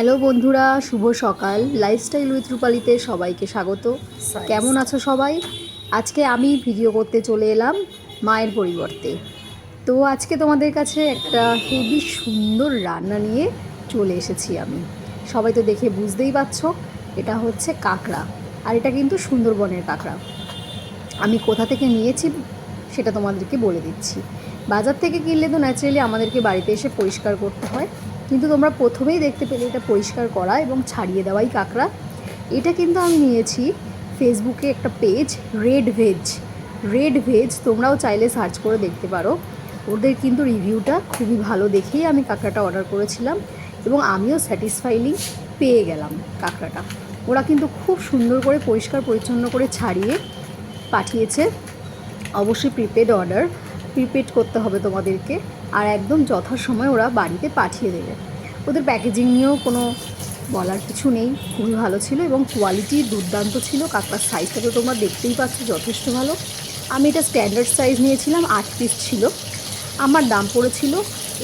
Hello বন্ধুরা, শুভ সকাল। Lifestyle with রূপালীতে সবাইকে স্বাগত। কেমন আছো সবাই? আজকে আমি ভিডিও করতে চলে এলাম মায়ের পরিবর্তে। তো আজকে তোমাদের কাছে একটা হেবি সুন্দর রান্না নিয়ে চলে এসেছি আমি। সবাই তো দেখে বুঝতেই পারছো, এটা হচ্ছে কাঁকড়া। আর এটা কিন্তু সুন্দরবনের কাঁকড়া। আমি কোথা থেকে নিয়েছি সেটা তোমাদেরকে বলে দিচ্ছি। বাজার থেকে কিনলে তো ন্যাচারালি আমাদেরকে বাড়িতে এসে পরিষ্কার করতে হয়, কিন্তু তোমরা প্রথমেই দেখতে পেলে এটা পরিষ্কার করা এবং ছাড়িয়ে দেওয়াই কাঁকড়া। এটা কিন্তু আমি নিয়েছি ফেসবুকে একটা পেজ, রেড ভেজ। তোমরাও চাইলে সার্চ করে দেখতে পারো। ওদের কিন্তু রিভিউটা খুবই ভালো দেখেই আমি কাঁকড়াটা অর্ডার করেছিলাম এবং আমিও স্যাটিসফাইলি পেয়ে গেলাম কাঁকড়াটা। ওরা কিন্তু খুব সুন্দর করে পরিষ্কার পরিচ্ছন্ন করে ছাড়িয়ে পাঠিয়েছে। অবশ্যই প্রিপেড করতে হবে তোমাদেরকে, আর একদম যথাসময় ওরা বাড়িতে পাঠিয়ে দেবে। ওদের প্যাকেজিং নিয়েও কোনো বলার কিছু নেই, খুবই ভালো ছিল এবং কোয়ালিটি দুর্দান্ত ছিল। কাঁকড়ার সাইজটা তো তোমরা দেখতেই পাচ্ছ, যথেষ্ট ভালো। আমি এটা স্ট্যান্ডার্ড সাইজ নিয়েছিলাম, 8 পিস ছিল। আমার দাম পড়েছিল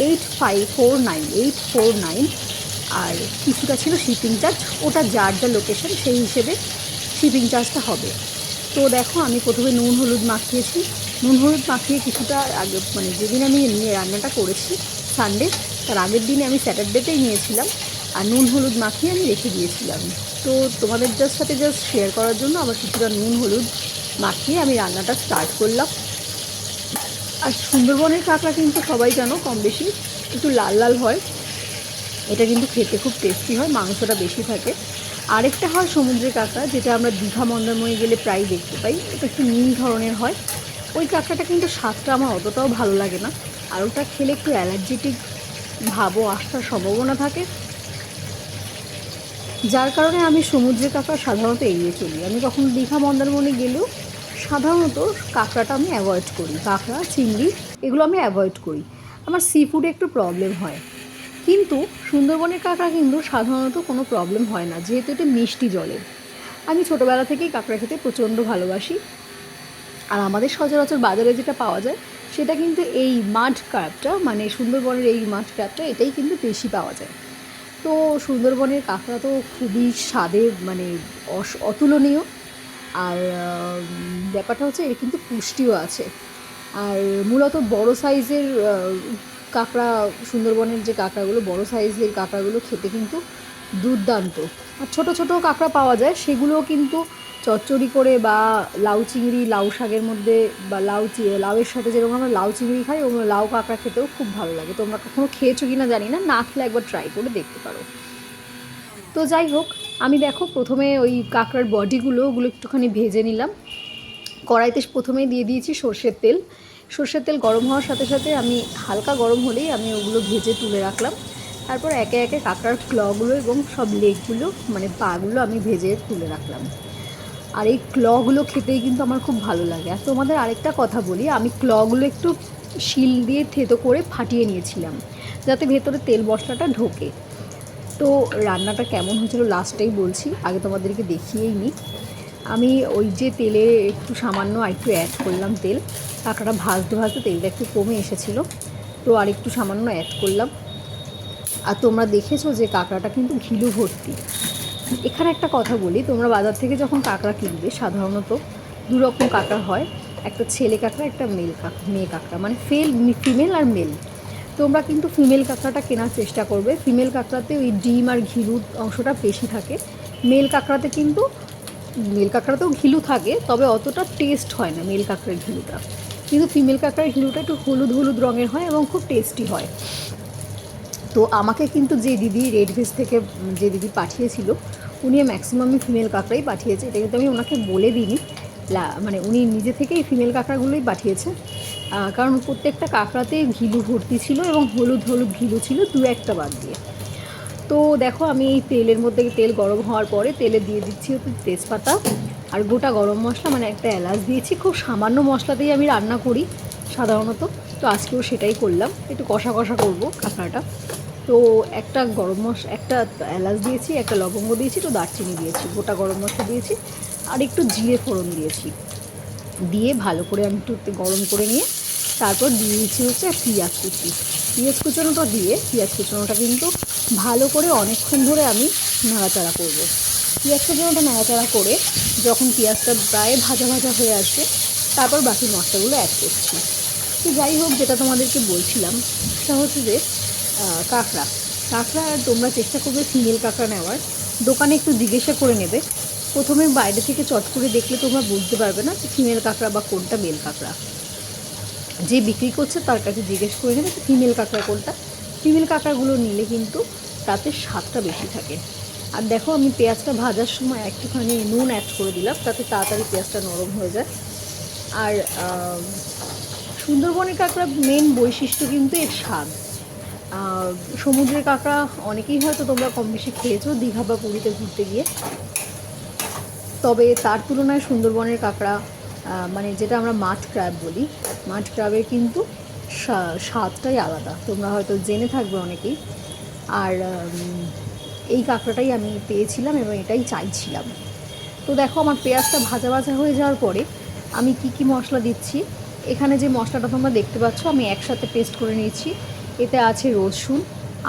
849, আর কিছুটা ছিল শিপিং চার্জ। ওটা যার যা লোকেশন সেই হিসেবে শিপিং চার্জটা হবে। তো দেখো, আমি প্রথমে নুন হলুদ মাখিয়ে কিছুটা আগে, মানে যেদিন আমি নিয়ে রান্নাটা করেছি সানডে, তার আগের দিনে আমি স্যাটারডেতেই নিয়েছিলাম, আর নুন হলুদ মাখিয়ে আমি রেখে দিয়েছিলাম। তো তোমাদের সাথে শেয়ার করার জন্য আবার কিছুটা নুন হলুদ মাখিয়ে আমি রান্নাটা স্টার্ট করলাম। আর সুন্দরবনের কাঁকড়া কিন্তু সবাই জানো কম বেশি একটু লাল লাল হয়। এটা কিন্তু খেতে খুব টেস্টি হয়, মাংসটা বেশি থাকে। আরেকটা হয় সমুদ্রের কাঁকড়া, যেটা আমরা দীঘা মন্দারমণি গেলে প্রায় দেখতে পাই। এটা একটু নীল ধরনের হয়। ওই কাঁকড়াটা কিন্তু স্বাদটা আমার অতটাও ভালো লাগে না, আর ওটা খেলে একটু অ্যালার্জেটিক ভাবও আসার সম্ভাবনা থাকে, যার কারণে আমি সমুদ্রের কাঁকড়া সাধারণত এড়িয়ে চলি। আমি কখনো দীঘা মন্দারমণি গেলেও সাধারণত কাঁকড়াটা আমি অ্যাভয়েড করি। কাঁকড়া, চিংড়ি এগুলো আমি অ্যাভয়েড করি। আমার সি ফুডে একটু প্রবলেম হয়, কিন্তু সুন্দরবনের কাঁকড়া কিন্তু সাধারণত কোনো প্রবলেম হয় না, যেহেতু এটা মিষ্টি জলের। আমি ছোটোবেলা থেকেই কাঁকড়া খেতে প্রচণ্ড ভালোবাসি। আর আমাদের সচরাচর বাজারে যেটা পাওয়া যায় সেটা কিন্তু এই মাড ক্র্যাবটা, মানে সুন্দরবনের এই মাড ক্র্যাবটা, এটাই কিন্তু বেশি পাওয়া যায়। তো সুন্দরবনের কাঁকড়া তো খুবই স্বাদের, মানে অতুলনীয়। আর ব্যাপারটা হচ্ছে এর কিন্তু পুষ্টিও আছে। আর মূলত বড় সাইজের কাঁকড়া, সুন্দরবনের যে কাঁকড়াগুলো, বড় সাইজের কাঁকড়াগুলো খেতে কিন্তু দুর্দান্ত। আর ছোটো ছোটো কাঁকড়া পাওয়া যায়, সেগুলোও কিন্তু চচ্চড়ি করে বা লাউ চিংড়ি, লাউ শাকের মধ্যে, বা লাউয়ের সাথে যেরকম আমরা লাউ চিংড়ি খাই, ওগুলো লাউ কাঁকড়া খেতেও খুব ভালো লাগে। তোমরা কখনো খেয়েছো কি না জানি না, না খেলে একবার ট্রাই করে দেখতে পারো। তো যাই হোক, আমি দেখো প্রথমে ওই কাঁকড়ার ওগুলো একটুখানি ভেজে নিলাম। কড়াইতে প্রথমেই দিয়ে দিয়েছি সর্ষের তেল গরম হওয়ার সাথে সাথে আমি হালকা গরম হলেই আমি ওগুলো ভেজে তুলে রাখলাম। তারপর একে একে কাঁকড়ার ক্লগুলো এবং সব লেগগুলো, মানে পাগুলো আমি ভেজে তুলে রাখলাম। আর এই ক্লগুলো খেতেই কিন্তু আমার খুব ভালো লাগে। আর তোমাদের আরেকটা কথা বলি, আমি ক্লগুলো একটু শিল দিয়ে থেতো করে ফাটিয়ে নিয়েছিলাম, যাতে ভেতরে তেল মশলাটা ঢোকে। তো রান্নাটা কেমন হয়েছিল লাস্টেই বলছি, আগে তোমাদেরকে দেখিয়েই নিই। আমি ওই যে তেলে একটু সামান্য একটু অ্যাড করলাম তেল, কাঁকড়াটা ভাজতে ভাজতে তেলটা একটু কমে এসেছিলো, তো আর একটু সামান্য অ্যাড করলাম। আর তোমরা দেখেছো যে কাঁকড়াটা কিন্তু ঘিলু ভর্তি। এখানে একটা কথা বলি, তোমরা বাজার থেকে যখন কাঁকড়া কিনবে সাধারণত দু রকম কাঁকড়া হয়, একটা ছেলে কাঁকড়া, একটা মেয়ে কাঁকড়া, মানে ফিমেল আর মেল। তোমরা কিন্তু ফিমেল কাঁকড়াটা কেনার চেষ্টা করবে। ফিমেল কাঁকড়াতে ওই ডিম আর ঘিলুর অংশটা বেশি থাকে। মেল কাঁকড়াতেও ঘিলু থাকে, তবে অতটা টেস্ট হয় না মেল কাঁকড়ার ঘিলুটা, কিন্তু ফিমেল কাঁকড়ার ঘিলুটা একটু হলুদ হলুদ রঙের হয় এবং খুব টেস্টি হয়। তো আমাকে কিন্তু যে দিদি রেড ভেজ থেকে যে দিদি পাঠিয়েছিল, উনি ম্যাক্সিমামই ফিমেল কাঁকড়াই পাঠিয়েছে। এটা কিন্তু আমি ওনাকে বলে দিইনি, মানে উনি নিজে থেকেই ফিমেল কাঁকড়াগুলোই পাঠিয়েছে, কারণ প্রত্যেকটা কাঁকড়াতেই ঘিলু ভর্তি ছিল এবং হলুদ হলুদ ঘিলু ছিল, দু একটা বাদ দিয়ে। তো দেখো, আমি এই তেলের মধ্যে, তেল গরম হওয়ার পরে তেলে দিয়ে দিচ্ছি হচ্ছে তেজপাতা আর গোটা গরম মশলা, মানে একটা এলাচ দিয়েছি। খুব সামান্য মশলাতেই আমি রান্না করি সাধারণত, তো আজকেও সেটাই করলাম, একটু কষা কষা করবো কাঁকড়াটা। তো একটা একটা এলাচ দিয়েছি, একটা লবঙ্গ দিয়েছি, একটু দারচিনি দিয়েছি, গোটা গরম মশলা দিয়েছি, আর একটু জিরে ফোড়ন দিয়েছি। দিয়ে ভালো করে আমি একটু গরম করে নিয়ে তারপর দিয়ে দিচ্ছি হচ্ছে পেঁয়াজ কুচোনোটা কিন্তু ভালো করে অনেকক্ষণ ধরে আমি নাড়াচাড়া করব। পেঁয়াজটা যেন ওটা নাড়াচাড়া করে যখন পেঁয়াজটা প্রায় ভাজা ভাজা হয়ে আসবে, তারপর বাকি মশলাগুলো অ্যাড করছি। তো যাই হোক, যেটা তোমাদেরকে বলছিলাম সেটা হচ্ছে যে কাঁকড়া কাঁকড়া তোমরা চেষ্টা করবে ফিমেল কাঁকড়া নেওয়ার। দোকানে একটু জিজ্ঞাসা করে নেবে। প্রথমে বাইরে থেকে চট করে দেখলে তোমরা বুঝতে পারবে না যে ফিমেল কাঁকড়া বা কোনটা মেল কাঁকড়া। যে বিক্রি করছে তার কাছে জিজ্ঞেস করে নেবে যে ফিমেল কাঁকড়া কোনটা। ফিমেল কাঁকড়াগুলো নিলে কিন্তু তাতে স্বাদটা বেশি থাকে। আর দেখো, আমি পেঁয়াজটা ভাজার সময় একটুখানি নুন অ্যাড করে দিলাম, তাতে তাড়াতাড়ি পেঁয়াজটা নরম হয়ে যায়। আর সুন্দরবনের কাঁকড়া মেন বৈশিষ্ট্য কিন্তু এর স্বাদ। সমুদ্রের কাঁকড়া অনেকেই হয়তো তোমরা কম বেশি খেয়েছো দীঘা বা পুরীতে ঘুরতে গিয়ে, তবে তার তুলনায় সুন্দরবনের কাঁকড়া মানে যেটা আমরা মাঠ ক্র্যাব বলি, মাঠ ক্র্যাবের কিন্তু স্বাদটাই আলাদা। তোমরা হয়তো জেনে থাকবে অনেকেই। আর এই কাঁকড়াটাই আমি পেয়েছিলাম এবং এটাই চাইছিলাম। তো দেখো, আমার পেঁয়াজটা ভাজা ভাজা হয়ে যাওয়ার পরে আমি কি মশলা দিচ্ছি। এখানে যে মশলাটা তোমরা দেখতে পাচ্ছ আমি একসাথে পেস্ট করে নিয়েছি। এতে আছে রসুন,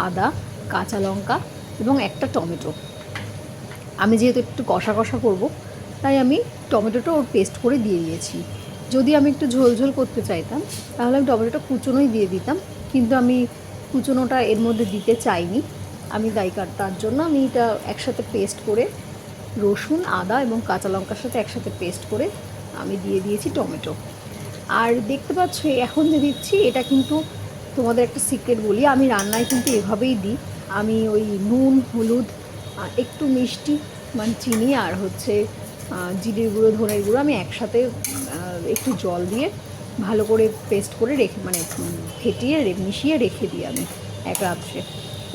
আদা, কাঁচা লঙ্কা এবং একটা টমেটো। আমি যেহেতু একটু কষা কষা করব, তাই আমি টমেটোটা ওর পেস্ট করে দিয়ে দিয়েছি। যদি আমি একটু ঝোল ঝোল করতে চাইতাম তাহলে আমি টমেটোটা কুচোনোই দিয়ে দিতাম, কিন্তু আমি কুচোনোটা এর মধ্যে দিতে চাইনি। আমি তার জন্য আমি এটা একসাথে পেস্ট করে রসুন, আদা এবং কাঁচা লঙ্কার সাথে একসাথে পেস্ট করে আমি দিয়ে দিয়েছি টমেটো। আর দেখতে পাচ্ছ এখন যে দিচ্ছি, এটা কিন্তু তোমাদের একটা সিক্রেট বলি, আমি রান্নায় কিন্তু এভাবেই দিই। আমি ওই নুন, হলুদ, একটু মিষ্টি মানে চিনি আর হচ্ছে জিরের গুঁড়ো, ধনের গুঁড়ো আমি একসাথে একটু জল দিয়ে ভালো করে পেস্ট করে রেখে মানে ফেটিয়ে মিশিয়ে রেখে দিই আমি এক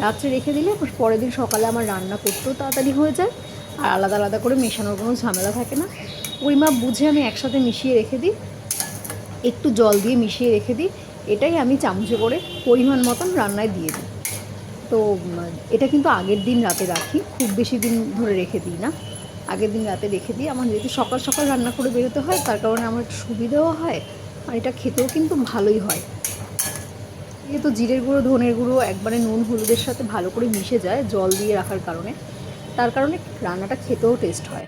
রাত্রে রেখে দিলে পরের দিন সকালে আমার রান্না করতেও তাড়াতাড়ি হয়ে যায়। আর আলাদা আলাদা করে মেশানোর কোনো ঝামেলা থাকে না। পরিমাপ বুঝে আমি একসাথে মিশিয়ে রেখে দিই, একটু জল দিয়ে মিশিয়ে রেখে দিই। এটাই আমি চামচে করে পরিমাণ মতন রান্নায় দিয়ে দিই। তো এটা কিন্তু আগের দিন রাতে রাখি, খুব বেশি দিন ধরে রেখে দিই না। আগের দিন রাতে রেখে দিই। আমার যেহেতু সকাল সকাল রান্না করে বেরোতে হয়, তার কারণে আমার একটু সুবিধাও হয় আর এটা খেতেও কিন্তু ভালোই হয়। যেহেতু জিরের গুঁড়ো, ধনের গুঁড়ো একবারে নুন হলুদের সাথে ভালো করে মিশে যায় জল দিয়ে রাখার কারণে, তার কারণে রান্নাটা খেতেও টেস্ট হয়।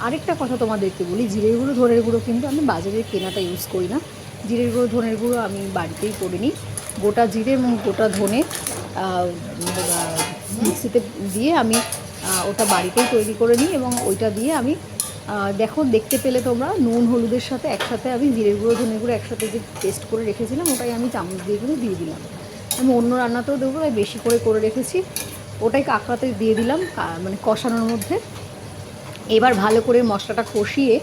আরেকটা কথা তোমাদেরকে বলি, জিরের গুঁড়ো, ধনের গুঁড়ো কিন্তু আমি বাজারের কেনাটা ইউজ করি না। জিরের গুঁড়ো, ধনের গুঁড়ো আমি বাড়িতেই করে নিই। গোটা জিরে এবং গোটা ধনে মিক্সিতে দিয়ে আমি ওটা বাড়িতেই তৈরি করে নিই এবং ওইটা দিয়ে আমি দেখো, দেখতে পেলে তোমরা নুন হলুদের সাথে একসাথে আমি জিরের গুঁড়ো, ধনের গুঁড়ো একসাথে যে পেস্ট করে রেখেছিলাম, ওটাই আমি চামচ দিয়ে দিয়ে দিলাম। আমি অন্য রান্নাতেও দেবো, তাই বেশি করে রেখেছি। ওটাই কাঁকড়াতে দিয়ে দিলাম মানে কষানোর মধ্যে। এবার ভালো করে মশলাটা কষিয়ে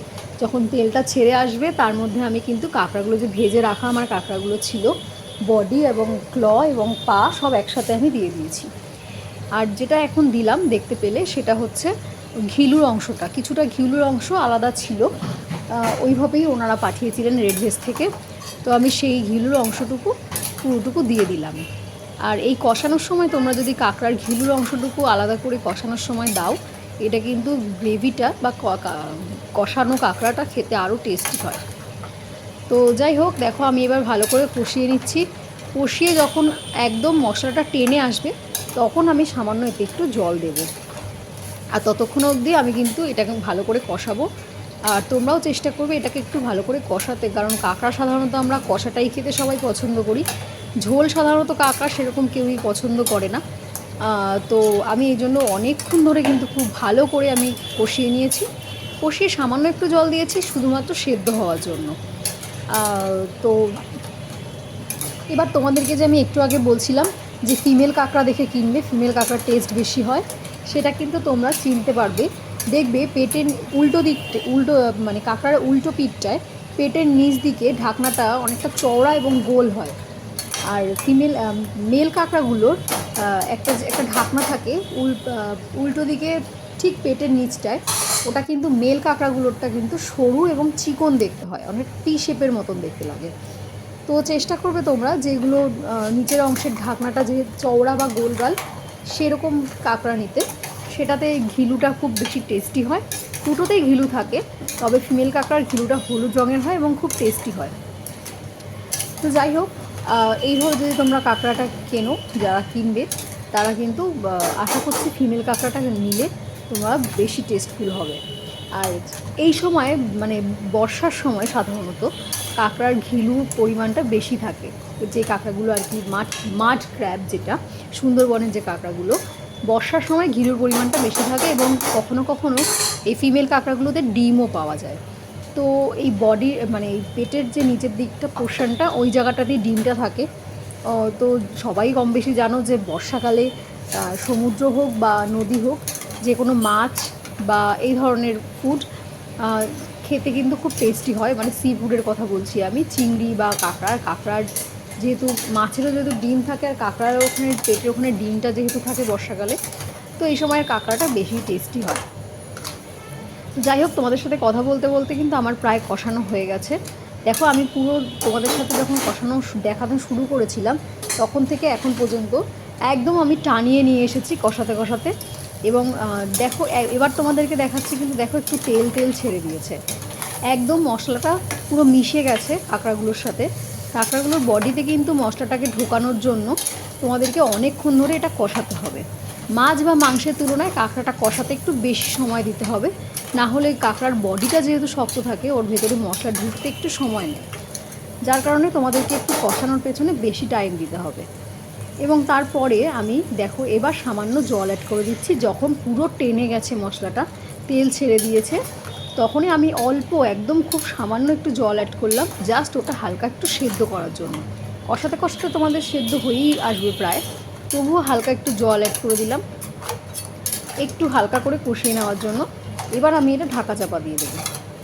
যখন তেলটা ছেড়ে আসবে, তার মধ্যে আমি কিন্তু কাঁকড়াগুলো যে ভেজে রাখা আমার কাঁকড়াগুলো ছিল, বডি এবং ক্ল এবং পা সব একসাথে আমি দিয়ে দিয়েছি। আর যেটা এখন দিলাম দেখতে পেলে, সেটা হচ্ছে ঘিলুর অংশটা। কিছুটা ঘিলুর অংশ আলাদা ছিল, ওইভাবেই ওনারা পাঠিয়েছিলেন রেড ভেজ থেকে। তো আমি সেই ঘিলুর অংশটুকু পুরোটুকু দিয়ে দিলাম। আর এই কষানোর সময় তোমরা যদি কাঁকড়ার ঘিলুর অংশটুকু আলাদা করে কষানোর সময় দাও, এটা কিন্তু গ্রেভিটা বা কষানো কাঁকড়াটা খেতে আরও টেস্টি হয়। তো যাই হোক, দেখো আমি এবার ভালো করে কষিয়ে নিচ্ছি। কষিয়ে যখন একদম মশলাটা টেনে আসবে, তখন আমি সামান্য এতে একটু জল দেবো। আর ততক্ষণ অবধি আমি কিন্তু এটাকে ভালো করে কষাবো। আর তোমরাও চেষ্টা করবে এটাকে একটু ভালো করে কষাতে, কারণ কাঁকড়া সাধারণত আমরা কষাটাই খেতে সবাই পছন্দ করি। ঝোল সাধারণত কাঁকড়া সেরকম কেউই পছন্দ করে না। তো আমি এই জন্য অনেকক্ষণ ধরে কিন্তু খুব ভালো করে আমি কষিয়ে নিয়েছি। কষিয়ে সামান্য একটু জল দিয়েছি শুধুমাত্র সেদ্ধ হওয়ার জন্য। তো এবার তোমাদেরকে যে আমি একটু আগে বলছিলাম যে ফিমেল কাঁকড়া দেখে কিনবে, ফিমেল কাঁকড়ার টেস্ট বেশি হয়, সেটা কিন্তু তোমরা চিনতে পারবে। দেখবে পেটের উল্টো মানে কাঁকড়ার উল্টো পিঠটায় পেটের নিচ দিকে ঢাকনাটা অনেকটা চওড়া এবং গোল হয়। আর মেল কাঁকড়াগুলোর একটা ঢাকনা থাকে উল্টো দিকে, ঠিক পেটের নিচটায়। ওটা কিন্তু মেল কাঁকড়াগুলোরটা কিন্তু সরু এবং চিকন দেখতে হয়, অনেক টি শেপের মতন দেখতে লাগে। তো চেষ্টা করবে তোমরা যেগুলো নিচের অংশের ঢাকনাটা যে চওড়া বা গোলগাল সেরকম কাঁকড়া নিতে, সেটাতে ঘিলুটা খুব বেশি টেস্টি হয়। দুটোতেই ঘিলু থাকে, তবে ফিমেল কাঁকড়ার ঘিলুটা হলুদ রঙের হয় এবং খুব টেস্টি হয়। তো যাই হোক, এইভাবে যদি তোমরা কাঁকড়াটা কেনো, যারা কিনবে, তারা কিন্তু আশা করছি ফিমেল কাঁকড়াটা নিলে তোমরা বেশি টেস্টফুল হবে। আর এই সময় মানে বর্ষার সময় সাধারণত কাঁকড়ার ঘিলুর পরিমাণটা বেশি থাকে, যে কাঁকড়াগুলো আর কি মাড ক্র্যাব, যেটা সুন্দরবনের যে কাঁকড়াগুলো, বর্ষার সময় ঘিলুর পরিমাণটা বেশি থাকে এবং কখনো কখনো এই ফিমেল কাঁকড়াগুলোতে ডিমও পাওয়া যায়। তো এই বডি মানে এই পেটের যে নিচের দিকটা পোর্শনটা, ওই জায়গাটাতেই ডিমটা থাকে। তো সবাই কম বেশি জানো যে বর্ষাকালে সমুদ্র হোক বা নদী হোক, যে কোনো মাছ বা এই ধরনের ফুড খেতে কিন্তু খুব টেস্টি হয়। মানে সি ফুডের কথা বলছি আমি, চিংড়ি বা কাঁকড়ার যেহেতু মাছেরও যেহেতু ডিম থাকে আর কাঁকড়ার ওখানে পেটের ওখানে ডিমটা যেহেতু থাকে বর্ষাকালে, তো এই সময় কাঁকড়াটা বেশি টেস্টি হয়। যাই হোক, তোমাদের সাথে কথা বলতে বলতে কিন্তু আমার প্রায় কষানো হয়ে গেছে। দেখো, আমি পুরো তোমাদের সাথে যখন কষানো দেখানো শুরু করেছিলাম তখন থেকে এখন পর্যন্ত একদম আমি টানিয়ে নিয়ে এসেছি কষাতে কষাতে। এবং দেখো এবার তোমাদেরকে দেখাচ্ছি, কিন্তু দেখো একটু তেল তেল ছেড়ে দিয়েছে, একদম মশলাটা পুরো মিশে গেছে কাঁকড়াগুলোর সাথে। কাঁকড়াগুলোর বডিতে কিন্তু মশলাটাকে ঢোকানোর জন্য তোমাদেরকে অনেকক্ষণ ধরে এটা কষাতে হবে। মাছ বা মাংসের তুলনায় কাঁকড়াটা কষাতে একটু বেশি সময় দিতে হবে, না হলে কাঁকড়ার বডিটা যেহেতু শক্ত থাকে ওর ভেতরে মশলা ঢুকতে একটু সময় নেয়, যার কারণে তোমাদেরকে একটু কষানোর পেছনে বেশি টাইম দিতে হবে। এবং তারপরে আমি দেখো এবার সামান্য জল অ্যাড করে দিচ্ছি। যখন পুরো টেনে গেছে মশলাটা, তেল ছেড়ে দিয়েছে, তখনই আমি অল্প একদম খুব সামান্য একটু জল অ্যাড করলাম, জাস্ট ওটা হালকা একটু সেদ্ধ করার জন্য। কষাতে কষাতে তোমাদের সেদ্ধ হয়েই আসবে প্রায়, তবুও হালকা একটু জল অ্যাড করে দিলাম একটু হালকা করে কষিয়ে নেওয়ার জন্য। এবার আমি এটা ঢাকা চাপা দিয়ে দেবো।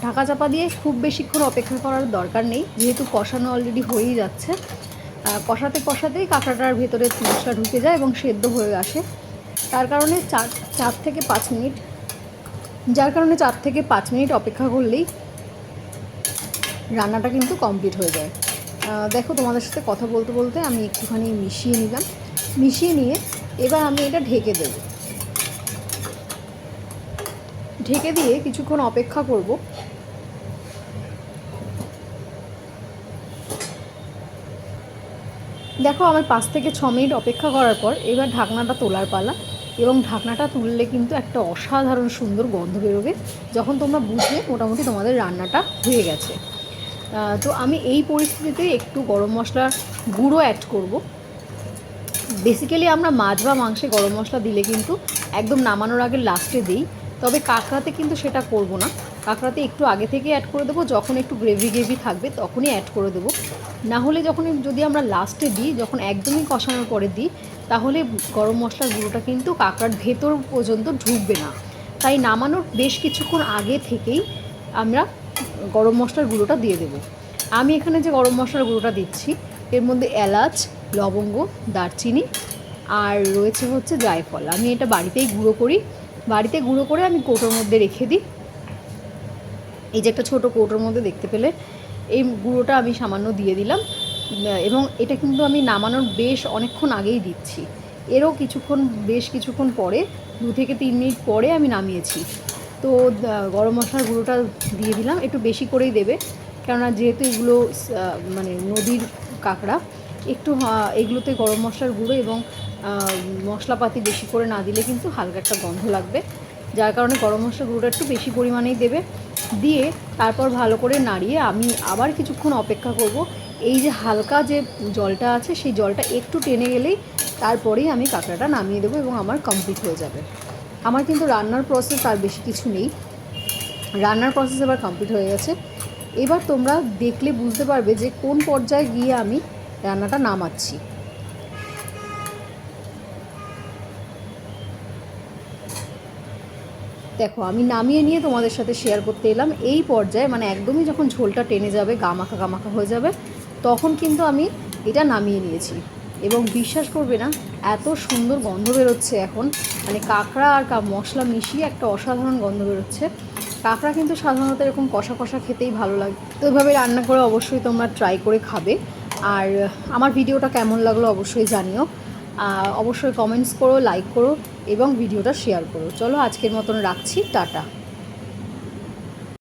ঢাকা চাপা দিয়ে খুব বেশিক্ষণ অপেক্ষা করার দরকার নেই, যেহেতু কষানো অলরেডি হয়েই যাচ্ছে। কষাতে কষাতেই কাঁকড়াটার ভেতরে মশলা ঢুকে যায় এবং সেদ্ধ হয়ে আসে, তার কারণে 4 থেকে 5 মিনিট, যার কারণে 4 থেকে 5 মিনিট অপেক্ষা করলেই রান্নাটা কিন্তু কমপ্লিট হয়ে যায়। দেখো, তোমাদের সাথে কথা বলতে বলতে আমি একটুখানি মিশিয়ে নিলাম, মিশিয়ে নিয়ে এবার আমি এটা ঢেকে দেবো। ঢেকে দিয়ে কিছুক্ষণ অপেক্ষা করব। দেখো, আমার 5 থেকে 6 মিনিট অপেক্ষা করার পর এবার ঢাকনাটা তোলার পালা। এবং ঢাকনাটা তুললে কিন্তু একটা অসাধারণ সুন্দর গন্ধ বেরোবে, যখন তোমরা বুঝবে মোটামুটি তোমাদের রান্নাটা হয়ে গেছে। তো আমি এই পরিস্থিতিতে একটু গরম মশলার গুঁড়ো অ্যাড করব। বেসিক্যালি আমরা মাছ বা মাংসে গরম মশলা দিলে কিন্তু একদম নামানোর আগে লাস্টে দিই, তবে কাঁকড়াতে কিন্তু সেটা করব না। কাঁকড়াতে একটু আগে থেকে অ্যাড করে দেবো, যখন একটু গ্রেভি থাকবে তখনই অ্যাড করে দেবো। না হলে যদি আমরা লাস্টে দিই, যখন একদমই কষানোর পরে দিই, তাহলে গরম মশলার গুঁড়োটা কিন্তু কাঁকড়ার ভেতর পর্যন্ত ঢুকবে না। তাই নামানোর বেশ কিছুক্ষণ আগে থেকেই আমরা গরম মশলার গুঁড়োটা দিয়ে দেবো। আমি এখানে যে গরম মশলার গুঁড়োটা দিচ্ছি, এর মধ্যে এলাচ, লবঙ্গ, দারচিনি আর রয়েছে হচ্ছে জায়ফল। আমি এটা বাড়িতেই গুঁড়ো করি, বাড়িতে গুঁড়ো করে আমি কৌটোর মধ্যে রেখে দিই। এই যে একটা ছোটো কৌটোর মধ্যে দেখতে পেলে, এই গুঁড়োটা আমি সামান্য দিয়ে দিলাম। এবং এটা কিন্তু আমি নামানোর বেশ অনেকক্ষণ আগেই দিচ্ছি, এরও বেশ কিছুক্ষণ পরে 2 থেকে 3 মিনিট পরে আমি নামিয়েছি। তো গরম মশলার গুঁড়োটা দিয়ে দিলাম, একটু বেশি করেই দেবে, কেননা যেহেতু এগুলো মানে নদীর কাঁকড়া, একটু এগুলোতে গরম মশলার গুঁড়ো এবং মশলাপাতি বেশি করে না দিলে কিন্তু হালকা একটা গন্ধ লাগবে, যার কারণে গরম মশলার গুঁড়োটা একটু বেশি পরিমাণেই দেবে। দিয়ে তারপর ভালো করে নাড়িয়ে আমি আবার কিছুক্ষণ অপেক্ষা করব। এই যে হালকা যে জলটা আছে, সেই জলটা একটু টেনে গেলেই তারপরেই আমি কাঁকড়াটা নামিয়ে দেবো এবং আমার কমপ্লিট হয়ে যাবে। আমার কিন্তু রান্নার প্রসেস আর বেশি কিছু নেই, রান্নার প্রসেস এবার কমপ্লিট হয়ে গেছে। এবার তোমরা দেখলে বুঝতে পারবে যে কোন পর্যায়ে গিয়ে আমি রান্নাটা নামাচ্ছি। দেখো, আমি নামিয়ে নিয়ে তোমাদের সাথে শেয়ার করতে এলাম। এই পর্যায়ে মানে একদমই যখন ঝোলটা টেনে যাবে, গামাখা গামাখা হয়ে যাবে, তখন কিন্তু আমি এটা নামিয়ে নিয়েছি। এবং বিশ্বাস করবে না, এত সুন্দর গন্ধ বেরোচ্ছে এখন, মানে কাঁকড়া আর মশলা মিশিয়ে একটা অসাধারণ গন্ধ বেরোচ্ছে। কাঁকড়া কিন্তু সাধারণত এরকম কষা কষা খেতেই ভালো লাগে, তো এভাবে রান্না করে অবশ্যই তোমরা ট্রাই করে খাবে। আর আমার ভিডিওটা কেমন লাগলো অবশ্যই জানিও, অবশ্যই কমেন্টস করো, লাইক করো এবং ভিডিওটা শেয়ার করো। চলো, আজকের মতন রাখছি, টাটা।